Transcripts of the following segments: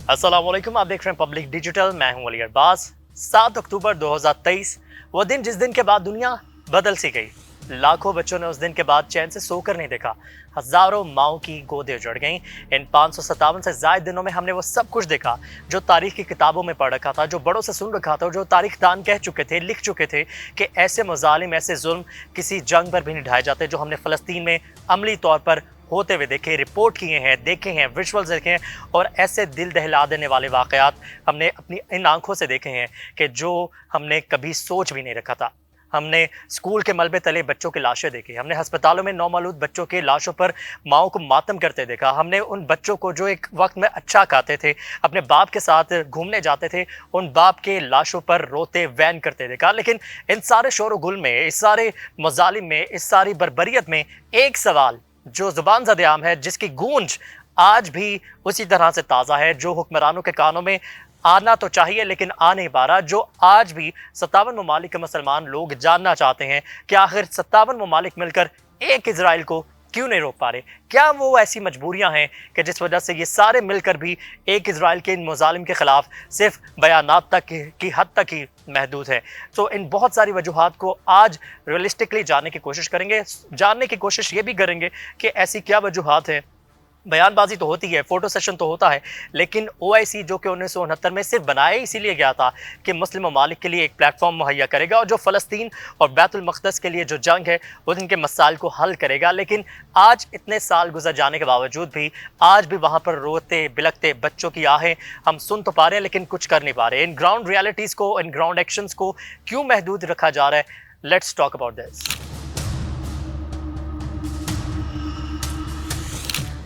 अस्सलाम वालेकुम। आप देख रहे हैं पब्लिक डिजिटल। मैं हूं अली अरबाज। 7 अक्टूबर 2023, वो दिन जिस दिन के बाद दुनिया बदल सी गई। लाखों बच्चों ने उस दिन के बाद चैन से सोकर नहीं देखा। हजारों माओं की गोदें उजड़ गईं। इन 557 से ज्यादा दिनों में हमने वो सब कुछ देखा जो तारीख की किताबों में पढ़ रखा था, जो बड़ों से सुन रखा था, जो तारीख दान कह चुके थे, लिख चुके थे कि ऐसे मजालिम, ऐसे जुल्म किसी जंग पर भी नहीं ढाए जाते जो हमने फ़लस्तीन में अमली तौर पर होते हुए देखे, रिपोर्ट किए हैं, देखे हैं, विजुअल्स देखे हैं। और ऐसे दिल दहला देने वाले वाकयात हमने अपनी इन आंखों से देखे हैं कि जो हमने कभी सोच भी नहीं रखा था। हमने स्कूल के मलबे तले बच्चों की लाशें देखी, हमने अस्पतालों में नौमौलूद बच्चों के लाशों पर माओं को मातम करते देखा। हमने उन बच्चों को जो एक वक्त में अच्छा खाते थे, अपने बाप के साथ घूमने जाते थे, उन बाप के लाशों पर रोते वैन करते देखा। लेकिन इन सारे शोर व गुल में, इस सारे मजालिम में, इस सारी बर्बरियत में एक सवाल जो जुबान ज़द-ए-आम है, जिसकी गूंज आज भी उसी तरह से ताज़ा है, जो हुक्मरानों के कानों में आना तो चाहिए लेकिन आ नहीं पा रहा, जो आज भी 57 ममालिक के मुसलमान लोग जानना चाहते हैं कि आखिर 57 ममालिक मिलकर एक इजराइल को क्यों नहीं रोक पा रहे। क्या वो ऐसी मजबूरियां हैं कि जिस वजह से ये सारे मिलकर भी एक इजराइल के इन मुजालिम के खिलाफ सिर्फ बयानात तक की हद तक ही महदूद है। तो इन बहुत सारी वजूहात को आज रियलिस्टिकली जानने की कोशिश करेंगे, जानने की कोशिश ये भी करेंगे कि ऐसी क्या वजूहात हैं। बयानबाजी तो होती है, फोटो सेशन तो होता है, लेकिन ओआईसी जो कि 1969 में सिर्फ बनाया इसीलिए गया था कि मुस्लिम ममालिक के लिए एक प्लेटफॉर्म मुहैया करेगा और जो फ़लस्तीन और बैतुल मक़दस के लिए जो जंग है वो इनके मसाइल को हल करेगा। लेकिन आज इतने साल गुजर जाने के बावजूद भी आज भी वहाँ पर रोते बिलखते बच्चों की आहें हम सुन तो पा रहे हैं लेकिन कुछ कर नहीं पा रहे। इन ग्राउंड रियलिटीज़ को, इन ग्राउंड एक्शंस को क्यों महदूद रखा जा रहा है? Let's talk about this.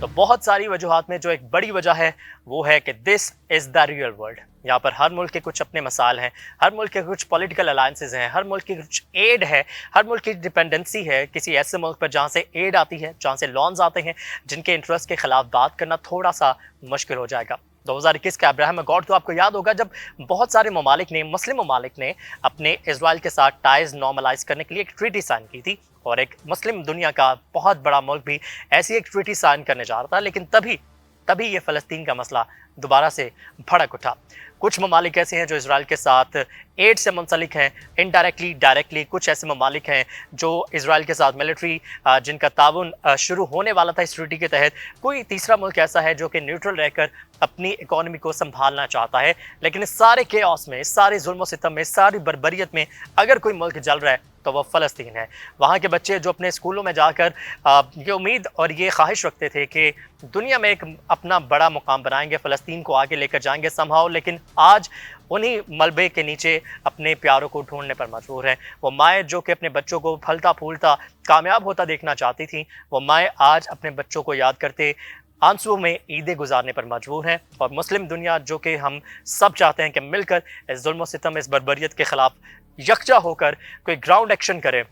तो बहुत सारी वजूहात में जो एक बड़ी वजह है वो है कि this is the real world. यहाँ पर हर मुल्क के कुछ अपने मसाइल हैं, हर मुल्क के कुछ पॉलिटिकल अलायंसेज हैं, हर मुल्क की कुछ एड है, हर मुल्क की डिपेंडेंसी है किसी ऐसे मुल्क पर जहाँ से एड आती है, जहाँ से लॉन्स आते हैं, जिनके इंटरेस्ट के खिलाफ बात करना थोड़ा सा मुश्किल हो जाएगा। 2021 के अब्राहम अकॉर्ड तो आपको याद होगा, जब बहुत सारे ममालिक ने, मुस्लिम ममालिक ने अपने इजराइल के साथ टाइज नॉर्मलाइज करने के लिए एक ट्रीटी साइन की थी और एक मुस्लिम दुनिया का बहुत बड़ा मुल्क भी ऐसी एक ट्रीटी साइन करने जा रहा था। लेकिन तभी तभी ये फ़लस्तीन का मसला दोबारा से भड़क उठा। कुछ ममालिक ऐसे हैं जो इजराइल के साथ एड से मुंसलिक हैं, इनडायरेक्टली डायरेक्टली। कुछ ऐसे ममालिक हैं जो इजराइल के साथ मिलिट्री जिनका ताउन शुरू होने वाला था इस ट्रीटी के तहत। कोई तीसरा मुल्क ऐसा है जो कि न्यूट्रल रहकर अपनी इकोनॉमी को संभालना चाहता है। लेकिन इस सारे केओस में, इस सारे जुल्म सितम में, इस सारी बर्बरियत में अगर कोई मुल्क जल रहा है तो वह फ़लस्तीन है। वहाँ के बच्चे जो अपने स्कूलों में जाकर ये उम्मीद और ये ख्वाहिश रखते थे कि दुनिया में एक अपना बड़ा मुकाम बनाएंगे, फ़लस्तीन को आगे लेकर जाएंगे समहाउ, लेकिन आज उन्हीं मलबे के नीचे अपने प्यारों को ढूंढने पर मजबूर हैं। वो माएँ जो कि अपने बच्चों को फलता फूलता कामयाब होता देखना चाहती थी, वो माएँ आज अपने बच्चों को याद करते आंसुओं में ईदें गुजारने पर मजबूर हैं। और मुस्लिम दुनिया जो कि हम सब चाहते हैं कि मिलकर इस जुल्म सितम, इस बर्बरियत के ख़िलाफ़ यकजा होकर कोई ग्राउंड एक्शन करे,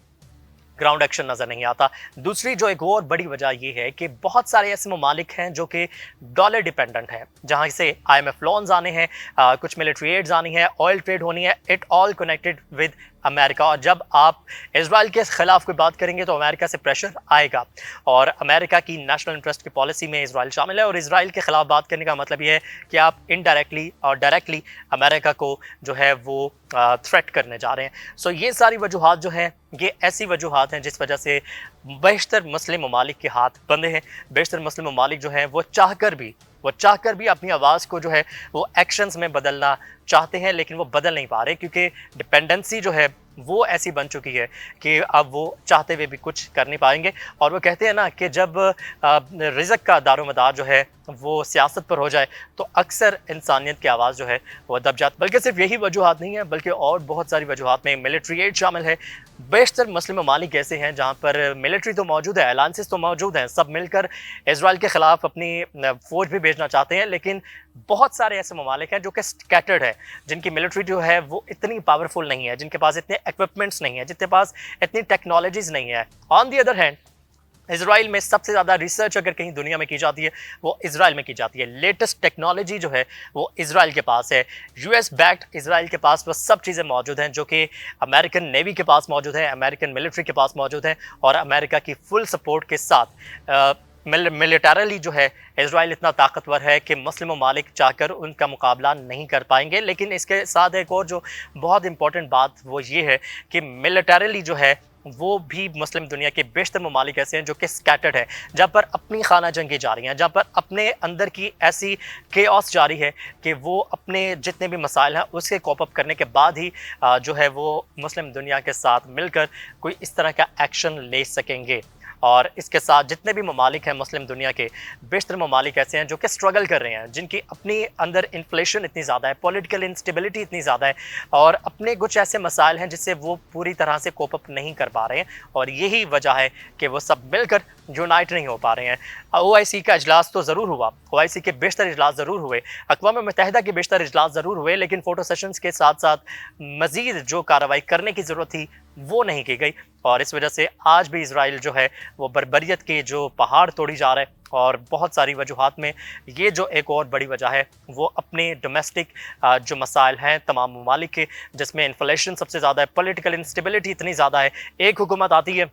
ग्राउंड एक्शन नज़र नहीं आता। दूसरी जो एक और बड़ी वजह ये है कि बहुत सारे ऐसे ममालिक हैं जो कि डॉलर डिपेंडेंट हैं, जहाँ से IMF लोन्स आने हैं, कुछ मिलिट्री एड्स आनी है, ऑयल ट्रेड होनी है, it all connected with America. और जब आप इजराइल के ख़िलाफ़ कोई बात करेंगे तो अमेरिका से प्रेशर आएगा और अमेरिका की नेशनल इंटरेस्ट की पॉलिसी में इजराइल शामिल है। और इजराइल के ख़िलाफ़ बात करने का मतलब ये है कि आप इनडायरेक्टली और डायरेक्टली अमेरिका को जो है वो थ्रेट करने जा रहे हैं। सो ये सारी वजूहात जो हैं, ये ऐसी वजूहात हैं जिस वजह से बेशतर मुस्लिम ममालिक के हाथ बंधे हैं। बेशतर मुस्लिम ममालिक जो हैं वो चाहकर भी अपनी आवाज़ को जो है वो एक्शंस में बदलना चाहते हैं, लेकिन वो बदल नहीं पा रहे क्योंकि डिपेंडेंसी जो है वो ऐसी बन चुकी है कि अब वो चाहते हुए भी कुछ कर नहीं पाएंगे। और वो कहते हैं ना कि जब रिज़्क़ का दारोमदार जो है वो सियासत पर हो जाए तो अक्सर इंसानियत की आवाज़ जो है वो दब जाती। बल्कि सिर्फ यही वजूहात नहीं है, बल्कि और बहुत सारी वजूहात में मिलिट्री एड शामिल है। बेशतर मुस्लिम ममालिक ऐसे हैं जहाँ पर मिलिट्री तो मौजूद है, अलायंसेस तो मौजूद हैं, सब मिलकर इजराइल के ख़िलाफ़ अपनी फ़ौज भी भेजना चाहते हैं। लेकिन बहुत सारे ऐसे ममालिक हैं जो कि स्कैटर्ड है, जिनकी मिलिट्री जो है वो इतनी पावरफुल नहीं है, जिनके पास इतने इक्विपमेंट्स नहीं है, जिनके पास इतनी टेक्नोलॉजीज़ नहीं है। On the other hand Israel में सबसे ज़्यादा रिसर्च अगर कहीं दुनिया में की जाती है वो इजराइल में की जाती है। लेटेस्ट टेक्नोलॉजी जो है वो इजराइल के पास है। US बैक्ड इजराइल के पास वो सब चीज़ें मौजूद हैं जो कि अमेरिकन नेवी के पास मौजूद है, अमेरिकन मिलिट्री के पास मौजूद है और अमेरिका की फुल सपोर्ट के साथ मिलिटरली जो है इजराइल इतना ताकतवर है कि मुस्लिम ममालिक चाहकर उनका मुकाबला नहीं कर पाएंगे। लेकिन इसके साथ एक और जो बहुत इंपॉर्टेंट बात वो ये है कि मिलिटरली जो है वो भी मुस्लिम दुनिया के बेशतर ममालिक ऐसे हैं जो कि स्कैटर्ड है, जहाँ पर अपनी खाना जंगी जारी हैं, जहाँ पर अपने अंदर की ऐसी केओस जारी है कि वो अपने जितने भी मसाइल हैं उसके कॉप अप करने के बाद ही जो है वो मुस्लिम दुनिया के साथ मिलकर कोई इस तरह का एक्शन ले सकेंगे। और इसके साथ जितने भी ममालिक हैं मुस्लिम दुनिया के, बेशतर ममालिक ऐसे हैं जो कि स्ट्रगल कर रहे हैं, जिनकी अपनी अंदर इन्फ्लेशन इतनी ज़्यादा है, पॉलिटिकल इंस्टेबिलिटी इतनी ज़्यादा है और अपने कुछ ऐसे मसाइल हैं जिससे वो पूरी तरह से कोप अप नहीं कर पा रहे हैं। और यही वजह है कि वो सब मिलकर यूनाइट नहीं हो पा रहे हैं। OIC का इजलास तो ज़रूर हुआ, OIC के बेशतर इजलास ज़रूर हुए, अक़वाम मुत्तहिदा के बेशतर इजलास ज़रूर हुए, लेकिन फ़ोटो सेशंस के साथ साथ मज़ीद जो कार्रवाई करने की ज़रूरत थी वो नहीं की गई। और इस वजह से आज भी इजराइल जो है वो बर्बरियत के जो पहाड़ तोड़ी जा रहा है। और बहुत सारी वजूहात में ये जो एक और बड़ी वजह है वो अपने डोमेस्टिक जो मसाइल हैं तमाम ममालिक के, जिसमें इन्फ्लेशन सबसे ज़्यादा है, पॉलिटिकल इंस्टेबिलिटी इतनी ज़्यादा है। एक हुकूमत आती है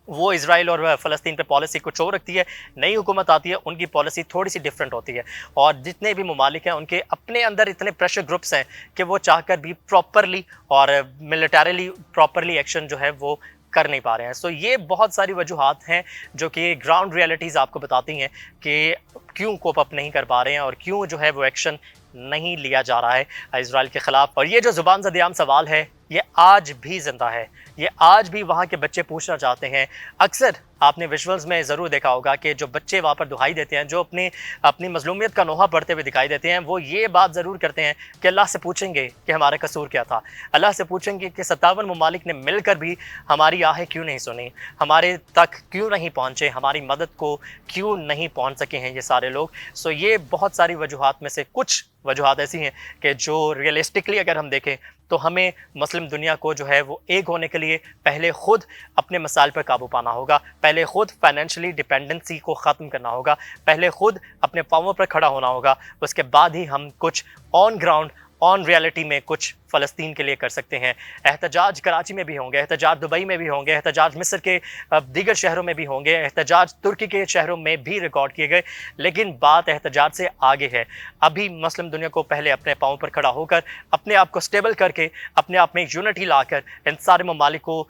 वो इजराइल और फ़लस्तीन पे पॉलिसी कुछ और रखती है, नई हुकूमत आती है उनकी पॉलिसी थोड़ी सी डिफरेंट होती है। और जितने भी ममालिक हैं उनके अपने अंदर इतने प्रेशर ग्रुप्स हैं कि वो चाहकर भी प्रॉपरली और मिलिटरली प्रॉपरली एक्शन जो है वो कर नहीं पा रहे हैं। सो ये बहुत सारी वजूहात हैं जो कि ग्राउंड रियलिटीज़ आपको बताती हैं कि क्यों कोप अप नहीं कर पा रहे हैं और क्यों जो है वो एक्शन नहीं लिया जा रहा है इजराइल के ख़िलाफ़। और ये जो ज़ुबान ज़द-ए-आम सवाल है ये आज भी ज़िंदा है, ये आज भी वहाँ के बच्चे पूछना चाहते हैं। अक्सर आपने विजुअल्स में ज़रूर देखा होगा कि जो बच्चे वहाँ पर दुहाई देते हैं, जो अपनी मज़लूमियत का नोहा पढ़ते हुए दिखाई देते हैं, वो ये बात ज़रूर करते हैं कि अल्लाह से पूछेंगे कि हमारा कसूर क्या था, अल्लाह से पूछेंगे कि 57 ममालिक ने मिलकर भी हमारी आहें क्यों नहीं सुनी, हमारे तक क्यों नहीं पहुँचे, हमारी मदद को क्यों नहीं पहुँच सके हैं ये सारे लोग। सो ये बहुत सारी वजूहात में से कुछ वजूहात ऐसी हैं कि जो रियलिस्टिकली अगर हम देखें तो हमें मुस्लिम दुनिया को जो है वो एक होने के लिए पहले ख़ुद अपने मसाइल पर काबू पाना होगा, पहले ख़ुद फाइनेंशियली डिपेंडेंसी को ख़त्म करना होगा, पहले ख़ुद अपने पाँवों पर खड़ा होना होगा। उसके बाद ही हम कुछ ऑन ग्राउंड ऑन रियलिटी में कुछ फ़लस्तीन के लिए कर सकते हैं। एहतजाज कराची में भी होंगे, एहतजाज दुबई में भी होंगे, एहतजाज मिस्र के दीगर शहरों में भी होंगे, एहतजाज तुर्की के शहरों में भी रिकॉर्ड किए गए। लेकिन बात एहतजाज से आगे है। अभी मुस्लिम दुनिया को पहले अपने पाँव पर खड़ा होकर अपने आप को स्टेबल करके अपने आप में यूनिटी लाकर इन सारे ममालिक को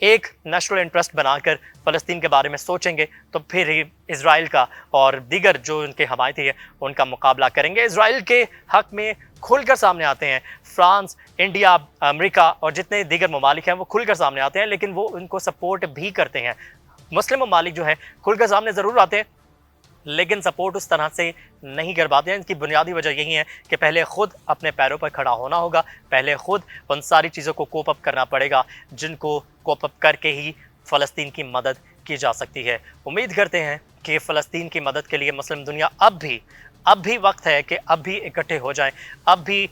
एक नेशनल इंटरेस्ट बनाकर फ़लस्तीन के बारे में सोचेंगे तो फिर ही इजराइल का और दीगर जो उनके हमायती है उनका मुकाबला करेंगे। इजराइल के हक़ में खुलकर सामने आते हैं फ्रांस, इंडिया, अमेरिका और जितने दीगर ममालिक हैं वो खुलकर सामने आते हैं, लेकिन वो उनको सपोर्ट भी करते हैं। मुस्लिम ममालिक जो है खुलकर सामने ज़रूर आते हैं लेकिन सपोर्ट उस तरह से नहीं कर पाते हैं। इनकी बुनियादी वजह यही है कि पहले ख़ुद अपने पैरों पर खड़ा होना होगा, पहले ख़ुद उन सारी चीज़ों को कोप अप करना पड़ेगा जिनको कोप अप करके ही फ़लस्तीन की मदद की जा सकती है। उम्मीद करते हैं कि फ़लस्तीन की मदद के लिए मुस्लिम दुनिया अब भी वक्त है कि अब भी इकट्ठे हो जाएं, अब भी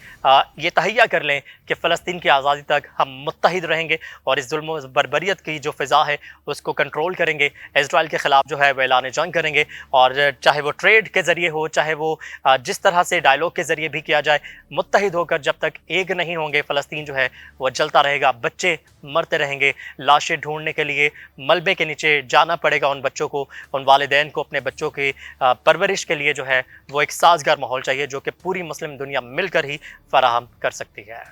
ये तहैया कर लें कि फ़लस्तीन की आज़ादी तक हम मुत्तहिद रहेंगे और इस जुल्म व बर्बरियत की जो फ़िज़ा है उसको कंट्रोल करेंगे। इजराइल के ख़िलाफ़ जो है वो ऐलान जंग करेंगे और चाहे वो ट्रेड के ज़रिए हो, चाहे वो जिस तरह से डायलॉग के ज़रिए भी किया जाए, मुत्तहिद होकर जब तक एक नहीं होंगे फ़लस्तीन जो है वो जलता रहेगा, बच्चे मरते रहेंगे, लाशें ढूंढने के लिए मलबे के नीचे जाना पड़ेगा उन बच्चों को, उन वालिदैन को अपने बच्चों की परवरिश के लिए जो है वो एक साज़गार माहौल चाहिए जो कि पूरी मुस्लिम दुनिया मिलकर ही फराहम कर सकती है।